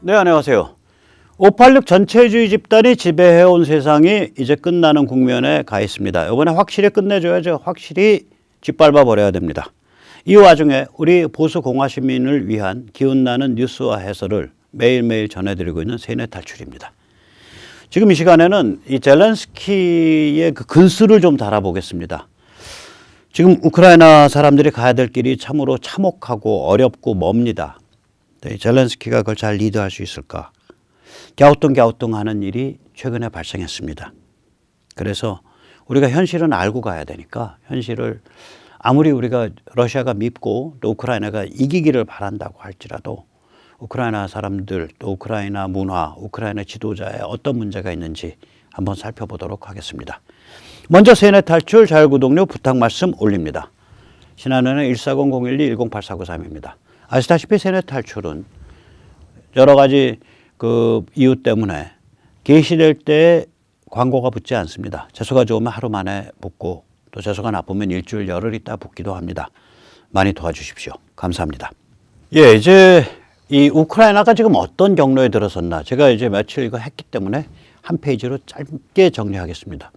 네, 안녕하세요. 586 전체주의 집단이 지배해온 세상이 이제 끝나는 국면에 가 있습니다. 이번에 확실히 끝내줘야죠. 확실히 짓밟아 버려야 됩니다. 이 와중에 우리 보수 공화 시민을 위한 기운나는 뉴스와 해설을 매일매일 전해드리고 있는 세뇌 탈출입니다. 지금 이 시간에는 이 젤렌스키의 그 근수를 좀 달아보겠습니다. 지금 우크라이나 사람들이 가야 될 길이 참으로 참혹하고 어렵고 멉니다. 젤렌스키가 그걸 잘 리드할 수 있을까? 갸우뚱갸우뚱 하는 일이 최근에 발생했습니다. 그래서 우리가 현실은 알고 가야 되니까 현실을 아무리 우리가 러시아가 밉고 또 우크라이나가 이기기를 바란다고 할지라도 우크라이나 사람들 또 우크라이나 문화, 우크라이나 지도자에 어떤 문제가 있는지 한번 살펴보도록 하겠습니다. 먼저 세뇌 탈출 자율구독료 부탁 말씀 올립니다. 신한은행 140-012-108493입니다. 아시다시피 세뇌 탈출은 여러 가지 그 이유 때문에 게시될 때 광고가 붙지 않습니다. 재수가 좋으면 하루 만에 붙고 또 재수가 나쁘면 일주일 열흘 있다 붙기도 합니다. 많이 도와주십시오. 감사합니다. 예, 이제 이 우크라이나가 지금 어떤 경로에 들어섰나 제가 이제 며칠 이거 했기 때문에 한 페이지로 짧게 정리하겠습니다.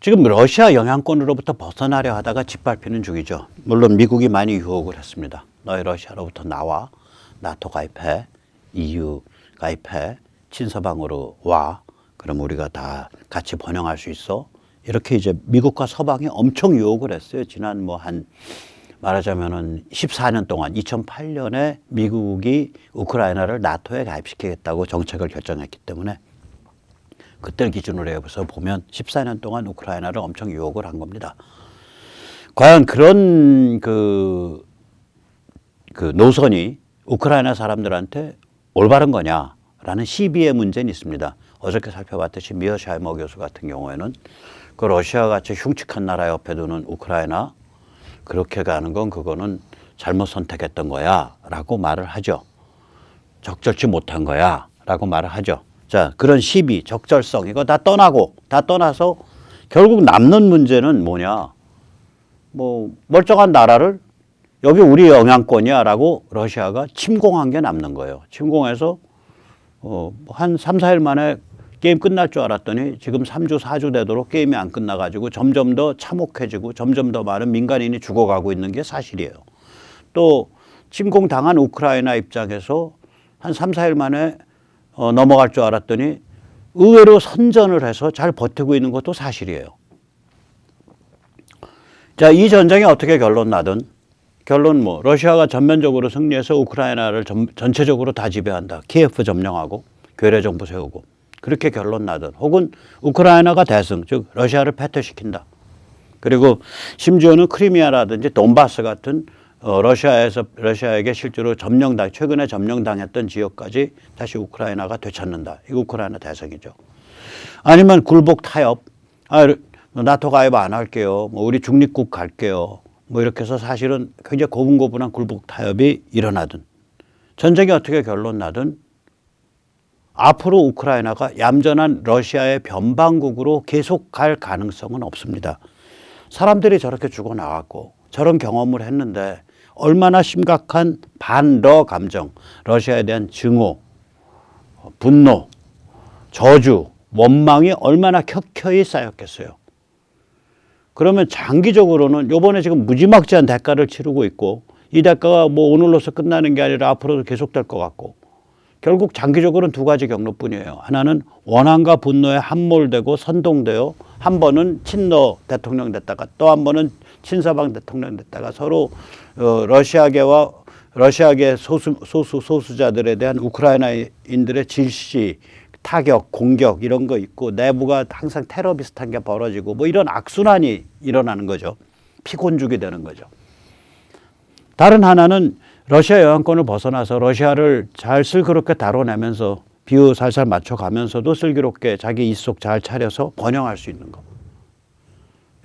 지금 러시아 영향권으로부터 벗어나려 하다가 짓밟히는 중이죠. 물론 미국이 많이 유혹을 했습니다. 너희 러시아로부터 나와, 나토 가입해, EU 가입해, 친서방으로 와, 그럼 우리가 다 같이 번영할 수 있어. 이렇게 이제 미국과 서방이 엄청 유혹을 했어요. 지난 말하자면은 14년 동안 2008년에 미국이 우크라이나를 나토에 가입시키겠다고 정책을 결정했기 때문에 그때를 기준으로 해서 보면 14년 동안 우크라이나를 엄청 유혹을 한 겁니다. 과연 그런 그 노선이 우크라이나 사람들한테 올바른 거냐라는 시비의 문제는 있습니다. 어저께 살펴봤듯이 미어샤이머 교수 같은 경우에는 그 러시아 같이 흉측한 나라 옆에 두는 우크라이나 그렇게 가는 건 그거는 잘못 선택했던 거야 라고 말을 하죠. 적절치 못한 거야 라고 말을 하죠. 자, 그런 시비, 적절성 이거 다 떠나서 결국 남는 문제는 뭐냐. 멀쩡한 나라를 여기 우리 영향권이야 라고 러시아가 침공한 게 남는 거예요. 침공해서 한 3, 4일 만에 게임 끝날 줄 알았더니 지금 3주, 4주 되도록 게임이 안 끝나가지고 점점 더 참혹해지고 점점 더 많은 민간인이 죽어가고 있는 게 사실이에요. 또 침공당한 우크라이나 입장에서 한 3, 4일 만에 넘어갈 줄 알았더니 의외로 선전을 해서 잘 버티고 있는 것도 사실이에요. 자, 이 전쟁이 어떻게 결론 나든 결론 러시아가 전면적으로 승리해서 우크라이나를 전체적으로 다 지배한다. 키예프 점령하고 괴뢰 정부 세우고 그렇게 결론 나든 혹은 우크라이나가 대승 즉 러시아를 패퇴시킨다. 그리고 심지어는 크리미아라든지 돈바스 같은 러시아에게 실제로 최근에 점령당했던 지역까지 다시 우크라이나가 되찾는다. 이거 우크라이나 대승이죠. 아니면 굴복 타협. 나토 가입 안 할게요. 우리 중립국 갈게요. 이렇게 해서 사실은 굉장히 고분고분한 굴복 타협이 일어나든 전쟁이 어떻게 결론 나든 앞으로 우크라이나가 얌전한 러시아의 변방국으로 계속 갈 가능성은 없습니다. 사람들이 저렇게 죽어나갔고 저런 경험을 했는데 얼마나 심각한 반러 감정, 러시아에 대한 증오, 분노, 저주, 원망이 얼마나 켜켜이 쌓였겠어요. 그러면 장기적으로는 요번에 지금 무지막지한 대가를 치르고 있고 이 대가가 오늘로서 끝나는 게 아니라 앞으로도 계속될 것 같고 결국 장기적으로는 두 가지 경로뿐이에요. 하나는 원한과 분노에 함몰되고 선동되어 한 번은 친러 대통령 됐다가 또 한 번은 친서방 대통령 됐다가 서로 러시아계 소수자들에 대한 우크라이나인들의 질시, 타격, 공격 이런 거 있고 내부가 항상 테러 비슷한 게 벌어지고 이런 악순환이 일어나는 거죠. 피곤죽이 되는 거죠. 다른 하나는 러시아 영향권을 벗어나서 러시아를 잘 슬기롭게 다뤄내면서 비유 살살 맞춰가면서도 슬기롭게 자기 입속 잘 차려서 번영할 수 있는 거.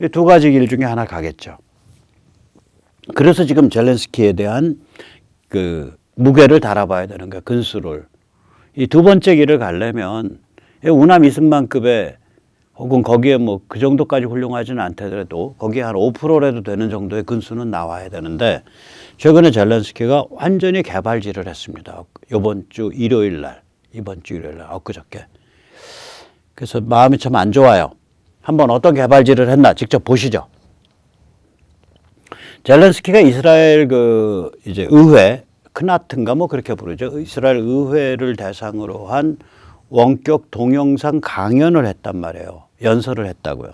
이 두 가지 길 중에 하나 가겠죠. 그래서 지금 젤렌스키에 대한 그 무게를 달아봐야 되는 거예요. 근수를. 이 두 번째 길을 가려면 우남 이승만급의 혹은 거기에 뭐 그 정도까지 훌륭하지는 않더라도 거기에 한 5%라도 되는 정도의 근수는 나와야 되는데 최근에 젤렌스키가 완전히 개발질을 했습니다. 이번 주 일요일 날, 엊그저께. 그래서 마음이 참 안 좋아요. 한번 어떤 개발질을 했나 직접 보시죠. 젤렌스키가 이스라엘 이제 의회, 크나트인가 뭐 그렇게 부르죠. 이스라엘 의회를 대상으로 한 원격 동영상 강연을 했단 말이에요. 연설을 했다고요.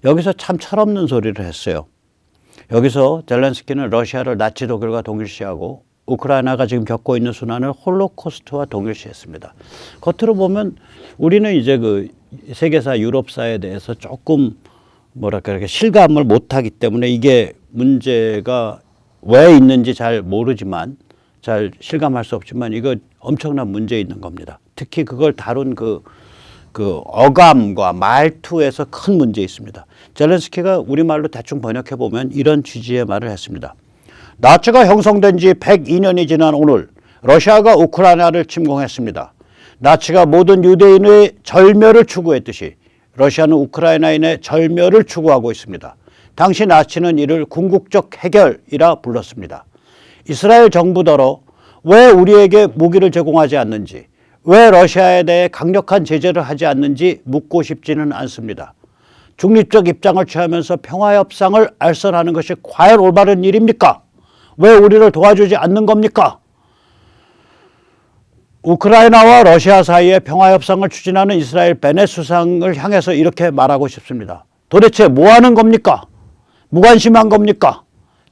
여기서 참 철없는 소리를 했어요. 여기서 젤렌스키는 러시아를 나치 독일과 동일시하고 우크라이나가 지금 겪고 있는 순환을 홀로코스트와 동일시했습니다. 겉으로 보면 우리는 이제 세계사, 유럽사에 대해서 조금 이렇게 실감을 못하기 때문에 이게 문제가 왜 있는지 잘 모르지만 잘 실감할 수 없지만 이거 엄청난 문제 있는 겁니다. 특히 그걸 다룬 그 어감과 말투에서 큰 문제 있습니다. 젤렌스키가 우리말로 대충 번역해 보면 이런 취지의 말을 했습니다. 나치가 형성된 지 102년이 지난 오늘 러시아가 우크라이나를 침공했습니다. 나치가 모든 유대인의 절멸을 추구했듯이 러시아는 우크라이나인의 절멸을 추구하고 있습니다. 당시 나치는 이를 궁극적 해결이라 불렀습니다. 이스라엘 정부더러 왜 우리에게 무기를 제공하지 않는지, 왜 러시아에 대해 강력한 제재를 하지 않는지 묻고 싶지는 않습니다. 중립적 입장을 취하면서 평화협상을 알선하는 것이 과연 올바른 일입니까? 왜 우리를 도와주지 않는 겁니까? 우크라이나와 러시아 사이에 평화협상을 추진하는 이스라엘 베넷 수상을 향해서 이렇게 말하고 싶습니다. 도대체 뭐 하는 겁니까? 무관심한 겁니까?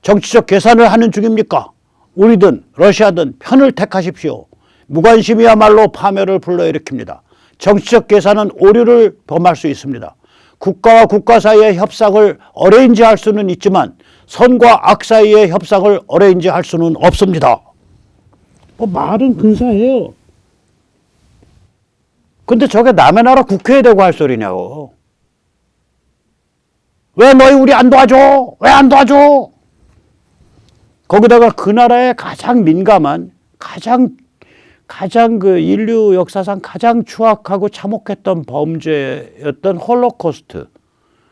정치적 계산을 하는 중입니까? 우리든 러시아든 편을 택하십시오. 무관심이야말로 파멸을 불러일으킵니다. 정치적 계산은 오류를 범할 수 있습니다. 국가와 국가 사이의 협상을 어레인지할 수는 있지만 선과 악 사이의 협상을 어레인지할 수는 없습니다. 말은 근사해요. 근데 저게 남의 나라 국회에 대고 할 소리냐고. 왜 너희 우리 안 도와줘? 왜 안 도와줘? 거기다가 그 나라에 가장 민감한 가장 인류 역사상 가장 추악하고 참혹했던 범죄였던 홀로코스트,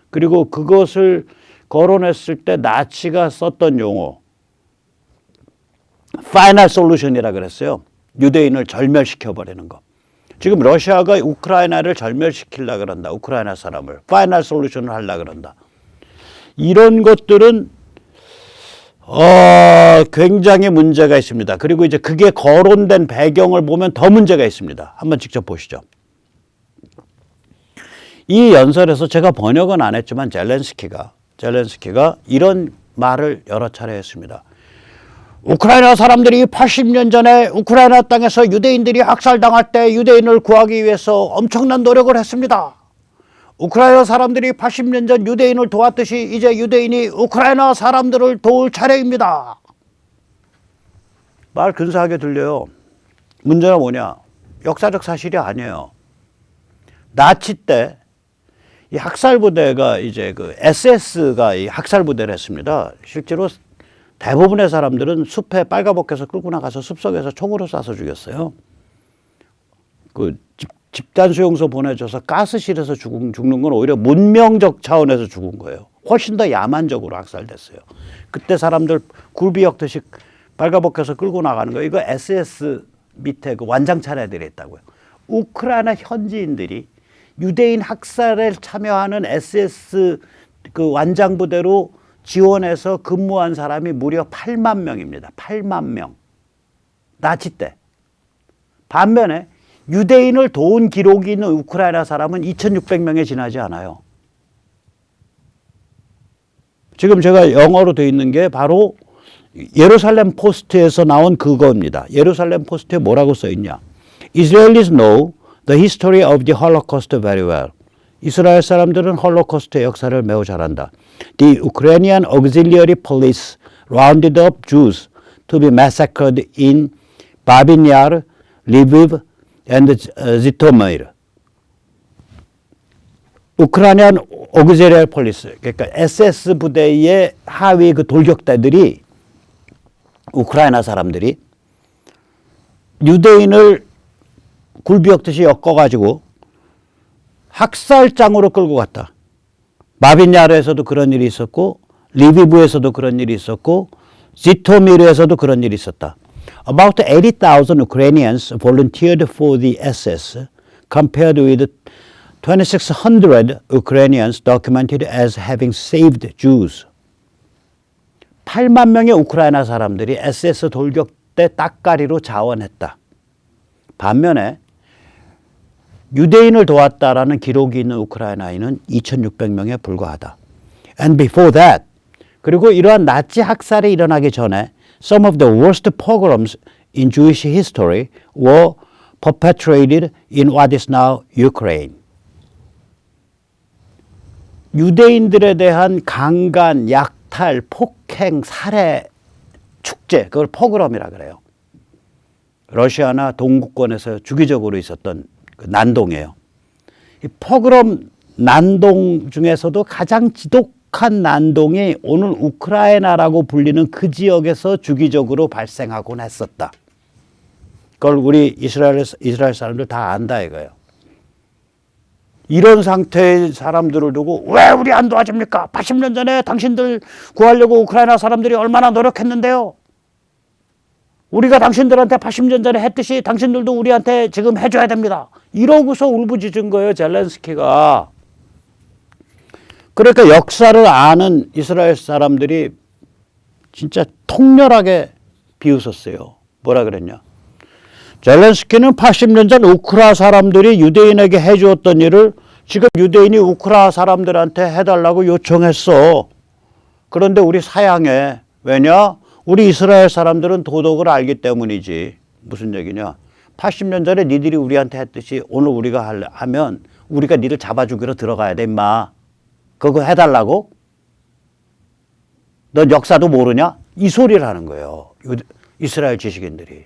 그리고 그것을 거론했을 때 나치가 썼던 용어 파이널 솔루션이라 그랬어요. 유대인을 절멸시켜버리는 거. 지금 러시아가 우크라이나를 절멸시키려고 그런다. 우크라이나 사람을 파이널 솔루션을 하려고 그런다. 이런 것들은 굉장히 문제가 있습니다. 그리고 이제 그게 거론된 배경을 보면 더 문제가 있습니다. 한번 직접 보시죠. 이 연설에서 제가 번역은 안 했지만 젤렌스키가 이런 말을 여러 차례 했습니다. 우크라이나 사람들이 80년 전에 우크라이나 땅에서 유대인들이 학살당할 때 유대인을 구하기 위해서 엄청난 노력을 했습니다. 우크라이나 사람들이 80년 전 유대인을 도왔듯이 이제 유대인이 우크라이나 사람들을 도울 차례입니다. 말 근사하게 들려요. 문제는 뭐냐? 역사적 사실이 아니에요. 나치 때 이 학살부대가 이제 SS가 이 학살부대를 했습니다. 실제로 대부분의 사람들은 숲에 빨가벗겨서 끌고 나가서 숲속에서 총으로 쏴서 죽였어요. 집단 수용소 보내줘서 가스실에서 죽는 건 오히려 문명적 차원에서 죽은 거예요. 훨씬 더 야만적으로 학살됐어요. 그때 사람들 굴비 엮듯이 빨가벗겨서 끌고 나가는 거예요. 이거 SS 밑에 완장찬 애들이 있다고요. 우크라이나 현지인들이 유대인 학살에 참여하는 SS 완장부대로 지원해서 근무한 사람이 무려 8만 명입니다. 8만 명. 나치 때. 반면에 유대인을 도운 기록이 있는 우크라이나 사람은 2,600명에 지나지 않아요. 지금 제가 영어로 되어 있는 게 바로 예루살렘 포스트에서 나온 그거입니다. 예루살렘 포스트에 뭐라고 써 있냐. Israelis know the history of the Holocaust very well. 이스라엘 사람들은 홀로코스트의 역사를 매우 잘한다. The Ukrainian auxiliary police rounded up Jews to be massacred in Babin Yar, Lviv, and Zhytomyr. 우크라이나 오그제리얼 폴리스, 그러니까 SS 부대의 하위 돌격대들이 우크라이나 사람들이 유대인을 굴비역듯이 엮어가지고 학살장으로 끌고 갔다. 마빈야르에서도 그런 일이 있었고 리비브에서도 그런 일이 있었고 지토미르에서도 그런 일이 있었다. About 80,000 Ukrainians volunteered for the SS compared with 2,600 Ukrainians documented as having saved Jews. 8만 명의 우크라이나 사람들이 SS 돌격 때 따까리로 자원했다. 반면에 유대인을 도왔다라는 기록이 있는 우크라이나인은 2,600명에 불과하다. And before that, 그리고 이러한 나치 학살이 일어나기 전에 some of the worst pogroms in Jewish history were perpetrated in what is now Ukraine. 유대인들에 대한 강간, 약탈, 폭행, 살해, 축제, 그걸 포그럼이라 그래요. 러시아나 동구권에서 주기적으로 있었던 그 난동이에요. 이 포그럼 난동 중에서도 가장 지독한 난동이 오늘 우크라이나라고 불리는 그 지역에서 주기적으로 발생하곤 했었다. 그걸 우리 이스라엘 사람들 다 안다 이거예요. 이런 상태의 사람들을 두고 왜 우리 안 도와줍니까? 80년 전에 당신들 구하려고 우크라이나 사람들이 얼마나 노력했는데요. 우리가 당신들한테 80년 전에 했듯이 당신들도 우리한테 지금 해줘야 됩니다. 이러고서 울부짖은 거예요, 젤렌스키가. 그러니까 역사를 아는 이스라엘 사람들이 진짜 통렬하게 비웃었어요. 뭐라 그랬냐? 젤렌스키는 80년 전 우크라 사람들이 유대인에게 해주었던 일을 지금 유대인이 우크라 사람들한테 해달라고 요청했어. 그런데 우리 사양해. 왜냐? 우리 이스라엘 사람들은 도덕을 알기 때문이지. 무슨 얘기냐? 80년 전에 니들이 우리한테 했듯이 오늘 우리가 하면 우리가 니를 잡아주기로 들어가야 돼, 임마. 그거 해달라고? 넌 역사도 모르냐? 이 소리를 하는 거예요. 이스라엘 지식인들이.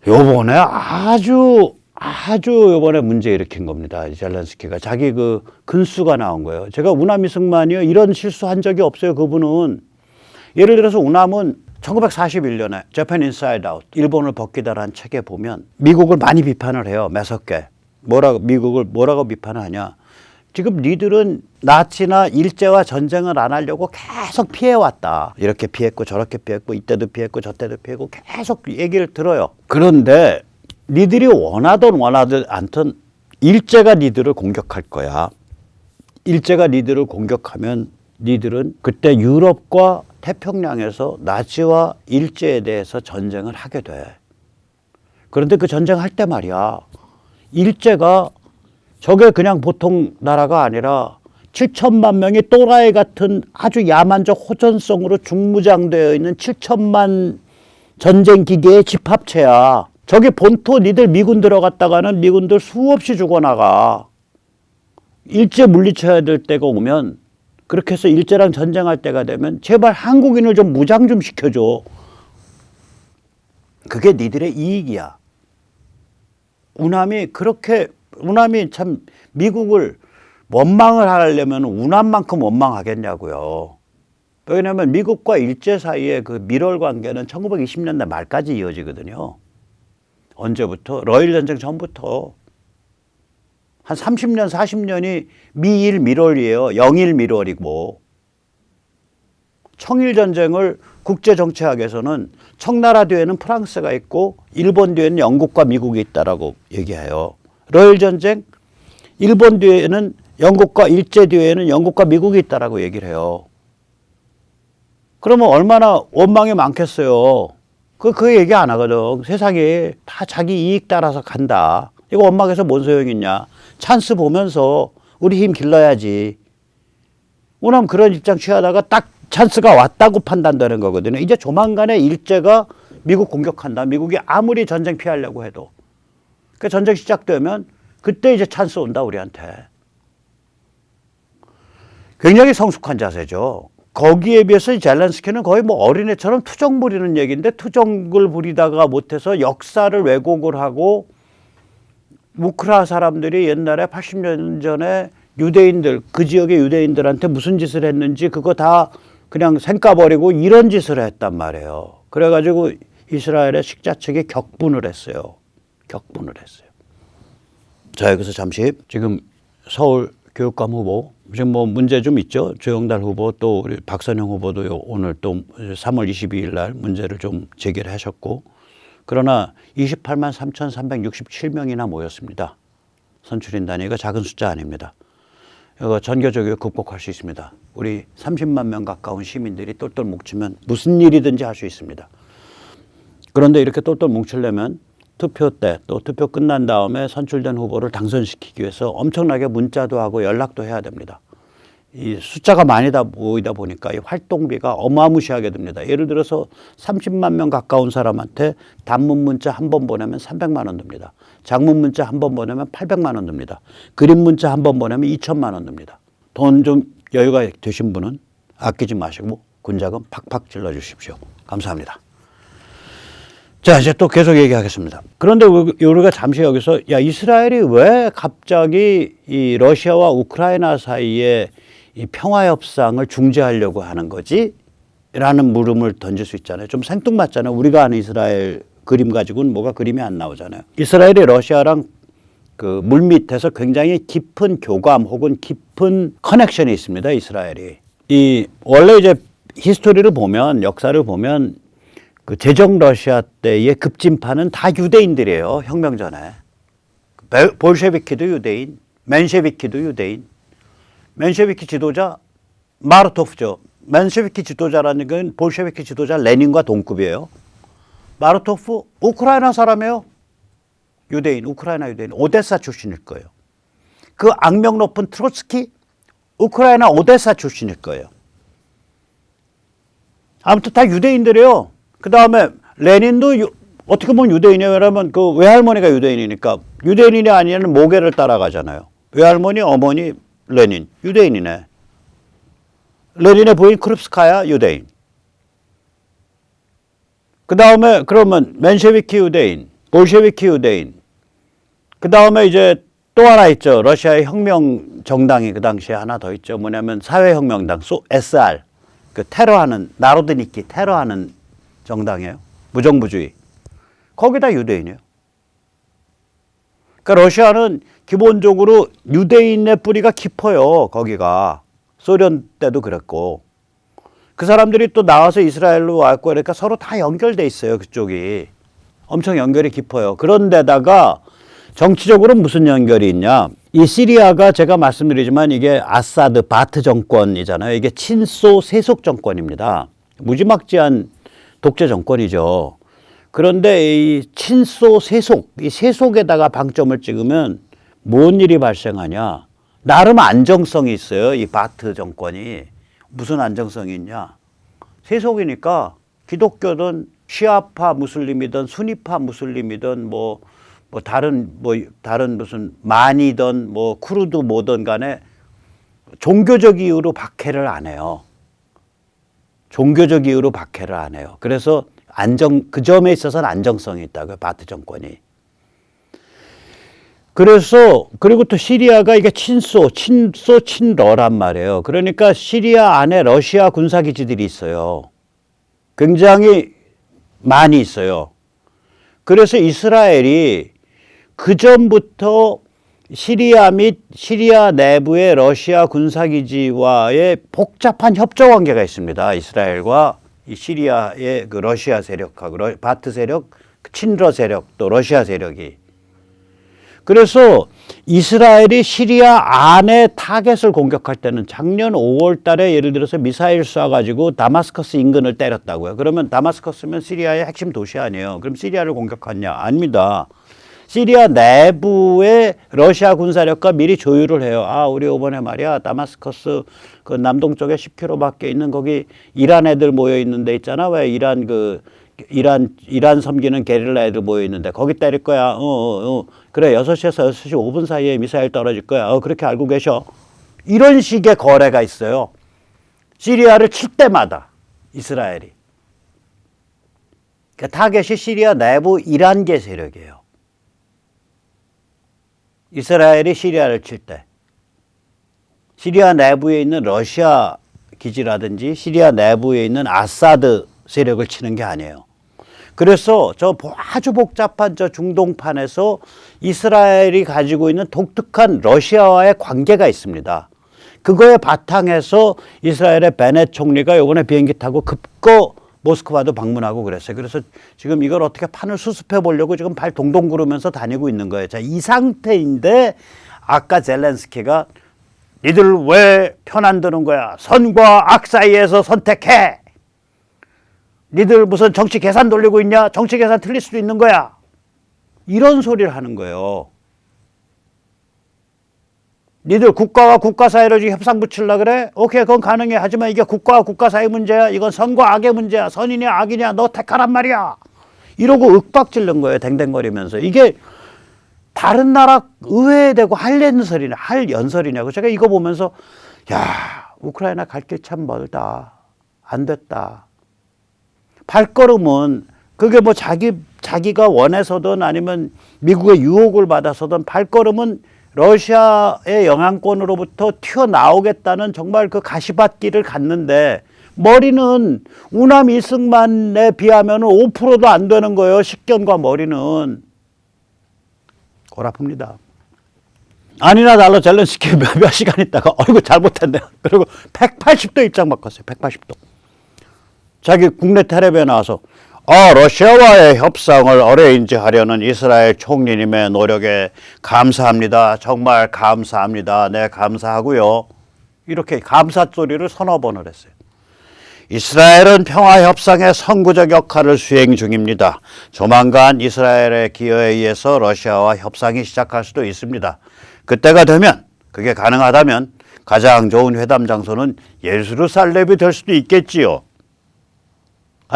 요번에 아주 요번에 문제 일으킨 겁니다. 젤렌스키가. 자기 그 근수가 나온 거예요. 제가 우남 이승만이요. 이런 실수한 적이 없어요. 그분은. 예를 들어서 우남은 1941년에 Japan Inside Out, 일본을 벗기다라는 책에 보면 미국을 많이 비판을 해요. 매섭게. 미국을 뭐라고 비판을 하냐. 지금 니들은 나치나 일제와 전쟁을 안 하려고 계속 피해왔다. 이렇게 피했고 저렇게 피했고 이때도 피했고 저때도 피했고 계속 얘기를 들어요. 그런데 니들이 원하든 않든 일제가 니들을 공격할 거야. 일제가 니들을 공격하면 니들은 그때 유럽과 태평양에서 나치와 일제에 대해서 전쟁을 하게 돼. 그런데 그 전쟁할 때 말이야. 일제가 저게 그냥 보통 나라가 아니라 7천만 명의 또라이 같은 아주 야만적 호전성으로 중무장되어 있는 7천만 전쟁 기계의 집합체야. 저기 본토 니들 미군 들어갔다가는 미군들 수없이 죽어나가. 일제 물리쳐야 될 때가 오면 그렇게 해서 일제랑 전쟁할 때가 되면 제발 한국인을 좀 무장 좀 시켜줘. 그게 니들의 이익이야. 우남이 참 미국을 원망을 하려면 우남만큼 원망하겠냐고요. 왜냐하면 미국과 일제 사이의 그 밀월 관계는 1920년대 말까지 이어지거든요. 언제부터? 러일 전쟁 전부터. 한 30년, 40년이 미일 밀월이에요. 영일 밀월이고. 청일전쟁을 국제정치학에서는 청나라 뒤에는 프랑스가 있고 일본 뒤에는 영국과 미국이 있다라고 얘기해요. 러일 전쟁, 일본 뒤에는 영국과 일제 뒤에는 영국과 미국이 있다라고 얘기를 해요. 그러면 얼마나 원망이 많겠어요. 그 얘기 안 하거든. 세상에 다 자기 이익 따라서 간다. 이거 원망해서 뭔 소용이 있냐. 찬스 보면서 우리 힘 길러야지. 우남 그런 입장 취하다가 딱 찬스가 왔다고 판단되는 거거든요. 이제 조만간에 일제가 미국 공격한다. 미국이 아무리 전쟁 피하려고 해도. 그 전쟁 시작되면 그때 이제 찬스 온다 우리한테. 굉장히 성숙한 자세죠. 거기에 비해서 젤렌스키는 거의 뭐 어린애처럼 투정 부리는 얘기인데 투정을 부리다가 못해서 역사를 왜곡을 하고 우크라 사람들이 옛날에 80년 전에 유대인들, 그 지역의 유대인들한테 무슨 짓을 했는지 그거 다 그냥 생까버리고 이런 짓을 했단 말이에요. 그래가지고 이스라엘의 식자책이 격분을 했어요. 격분을 했어요. 자, 여기서 잠시 지금 서울 교육감 후보 지금 뭐 문제 좀 있죠. 조영달 후보 또 우리 박선영 후보도 오늘 또 3월 22일 날 문제를 좀 제기를 하셨고, 그러나 28만 3,367명이나 모였습니다. 선출인단이 이거 작은 숫자 아닙니다. 이거 전교조교 극복할 수 있습니다. 우리 30만 명 가까운 시민들이 똘똘 뭉치면 무슨 일이든지 할 수 있습니다. 그런데 이렇게 똘똘 뭉치려면 투표 때 또 투표 끝난 다음에 선출된 후보를 당선시키기 위해서 엄청나게 문자도 하고 연락도 해야 됩니다. 이 숫자가 많이 모이다 보니까 이 활동비가 어마무시하게 됩니다. 예를 들어서 30만 명 가까운 사람한테 단문 문자 한 번 보내면 300만 원 듭니다. 장문 문자 한 번 보내면 800만 원 듭니다. 그림 문자 한 번 보내면 2천만 원 듭니다. 돈 좀 여유가 되신 분은 아끼지 마시고 군자금 팍팍 질러 주십시오. 감사합니다. 자, 이제 또 계속 얘기하겠습니다. 그런데 우리가 잠시 여기서 이스라엘이 왜 갑자기 이 러시아와 우크라이나 사이에 이 평화 협상을 중지하려고 하는 거지? 라는 물음을 던질 수 있잖아요. 좀 생뚱맞잖아요. 우리가 아는 이스라엘 그림 가지고는 뭐가 그림이 안 나오잖아요. 이스라엘이 러시아랑 그 물밑에서 굉장히 깊은 교감 혹은 깊은 커넥션이 있습니다. 이스라엘이. 원래 이제 히스토리를 보면, 역사를 보면 그 제정 러시아 때의 급진파는 다 유대인들이에요. 혁명 전에. 볼셰비키도 유대인, 맨셰비키도 유대인. 맨셰비키 지도자 마르토프죠. 맨셰비키 지도자라는 건 볼셰비키 지도자 레닌과 동급이에요. 마르토프 우크라이나 사람이에요. 유대인, 우크라이나 유대인. 오데사 출신일 거예요. 그 악명 높은 트로츠키 우크라이나 오데사 출신일 거예요. 아무튼 다 유대인들이에요. 그 다음에 레닌도 어떻게 보면 유대인이에요. 왜냐하면 그 외할머니가 유대인이니까. 유대인이 아니면 모계를 따라가잖아요. 외할머니, 어머니 레닌, 유대인이네. 레닌의 부인 크룹스카야 유대인. 그 다음에 그러면 맨셰비키 유대인, 볼셰비키 유대인. 그 다음에 이제 또 하나 있죠. 러시아의 혁명 정당이 그 당시에 하나 더 있죠. 뭐냐면 사회혁명당, SR. 그 테러하는, 나로드니키 테러하는 정당이에요. 무정부주의. 거기다 유대인이에요. 그러니까 러시아는 기본적으로 유대인의 뿌리가 깊어요. 거기가. 소련 때도 그랬고. 그 사람들이 또 나와서 이스라엘로 왔고 그러니까 서로 다 연결돼 있어요. 그쪽이. 엄청 연결이 깊어요. 그런데다가 정치적으로 무슨 연결이 있냐. 이 시리아가 제가 말씀드리지만 이게 아사드 바트 정권이잖아요. 이게 친소 세속 정권입니다. 무지막지한 독재 정권이죠. 그런데 이 친소 세속, 이 세속에다가 방점을 찍으면 뭔 일이 발생하냐. 나름 안정성이 있어요. 이 바트 정권이. 무슨 안정성이 있냐. 세속이니까 기독교든 시아파 무슬림이든 수니파 무슬림이든 다른 무슨 만이든 쿠르드 뭐든 간에 종교적 이유로 박해를 안 해요. 종교적 이유로 박해를 안 해요. 그래서 그 점에 있어서는 안정성이 있다고요. 바트 정권이. 그래서 그리고 또 시리아가 이게 친러란 말이에요. 그러니까 시리아 안에 러시아 군사기지들이 있어요. 굉장히 많이 있어요. 그래서 이스라엘이 그 전부터 시리아 및 시리아 내부의 러시아 군사기지와의 복잡한 협조 관계가 있습니다. 이스라엘과 이 시리아의 그 러시아 세력하고 바트 세력, 친러 세력, 또 러시아 세력이. 그래서 이스라엘이 시리아 안에 타겟을 공격할 때는 작년 5월 달에 예를 들어서 미사일 쏴가지고 다마스커스 인근을 때렸다고요. 그러면 다마스커스면 시리아의 핵심 도시 아니에요. 그럼 시리아를 공격하냐? 아닙니다. 시리아 내부의 러시아 군사력과 미리 조율을 해요. 우리 이번에 말이야 다마스커스 그 남동쪽에 10km밖에 있는 거기 이란 애들 모여 있는 데 있잖아. 왜 이란 섬기는 게릴라 애들 모여 있는데 거기 때릴 거야. 그래 6시에서 6시 5분 사이에 미사일 떨어질 거야. 그렇게 알고 계셔. 이런 식의 거래가 있어요. 시리아를 칠 때마다 이스라엘이. 그 타겟이 시리아 내부 이란계 세력이에요. 이스라엘이 시리아를 칠 때 시리아 내부에 있는 러시아 기지라든지 시리아 내부에 있는 아사드 세력을 치는 게 아니에요. 그래서 저 아주 복잡한 저 중동판에서 이스라엘이 가지고 있는 독특한 러시아와의 관계가 있습니다. 그거에 바탕에서 이스라엘의 베넷 총리가 이번에 비행기 타고 급거 모스크바도 방문하고 그랬어요. 그래서 지금 이걸 어떻게 판을 수습해 보려고 지금 발 동동 구르면서 다니고 있는 거예요. 자, 이 상태인데 아까 젤렌스키가 니들 왜 편 안 드는 거야? 선과 악 사이에서 선택해. 니들 무슨 정치 계산 돌리고 있냐? 정치 계산 틀릴 수도 있는 거야. 이런 소리를 하는 거예요. 니들 국가와 국가 사이로 협상 붙이려고 그래? 오케이, 그건 가능해. 하지만 이게 국가와 국가 사이 문제야. 이건 선과 악의 문제야. 선이냐 악이냐 너 택하란 말이야. 이러고 윽박질른 거예요. 댕댕거리면서. 이게 다른 나라 의회에 대고 할 연설이냐고. 제가 이거 보면서 야, 우크라이나 갈 길 참 멀다. 안 됐다. 발걸음은 그게 뭐 자기가 원해서든 아니면 미국의 유혹을 받아서든 발걸음은 러시아의 영향권으로부터 튀어나오겠다는 정말 그 가시밭길을 갔는데 머리는 우남 이승만에 비하면 5%도 안 되는 거예요. 식견과 머리는. 골 아픕니다. 아니나 달러 젤렌스키 몇 시간 있다가 어이구 잘못했네. 그리고 180도 입장 바꿨어요. 180도. 자기 국내 텔레비에 나와서 러시아와의 협상을 어레인지하려는 이스라엘 총리님의 노력에 감사합니다. 정말 감사합니다. 네, 감사하고요. 이렇게 감사 소리를 서너 번을 했어요. 이스라엘은 평화협상의 선구적 역할을 수행 중입니다. 조만간 이스라엘의 기여에 의해서 러시아와 협상이 시작할 수도 있습니다. 그때가 되면, 그게 가능하다면 가장 좋은 회담 장소는 예루살렘이 될 수도 있겠지요.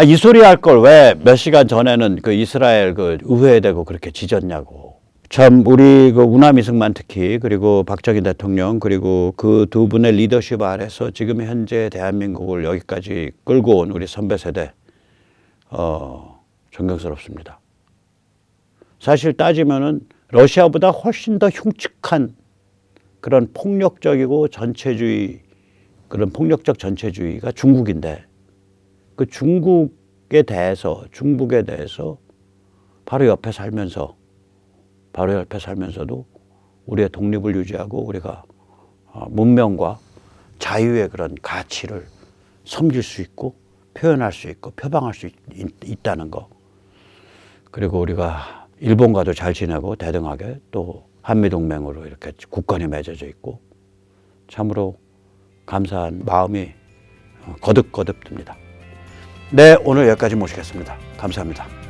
이 소리 할 걸 왜 몇 시간 전에는 그 이스라엘 그 의회에 대고 그렇게 짖었냐고. 참 우리 그 우남 이승만 특히 그리고 박정희 대통령 그리고 그 두 분의 리더십 아래서 지금 현재 대한민국을 여기까지 끌고 온 우리 선배 세대 존경스럽습니다. 사실 따지면은 러시아보다 훨씬 더 흉측한 그런 폭력적이고 전체주의 그런 폭력적 전체주의가 중국인데 그 중국에 대해서 바로 옆에 살면서도 우리의 독립을 유지하고 우리가 문명과 자유의 그런 가치를 섬길 수 있고 표현할 수 있고 표방할 수 있다는 거. 그리고 우리가 일본과도 잘 지내고 대등하게 또 한미동맹으로 이렇게 국권이 맺어져 있고 참으로 감사한 마음이 거듭거듭 듭니다. 네, 오늘 여기까지 모시겠습니다. 감사합니다.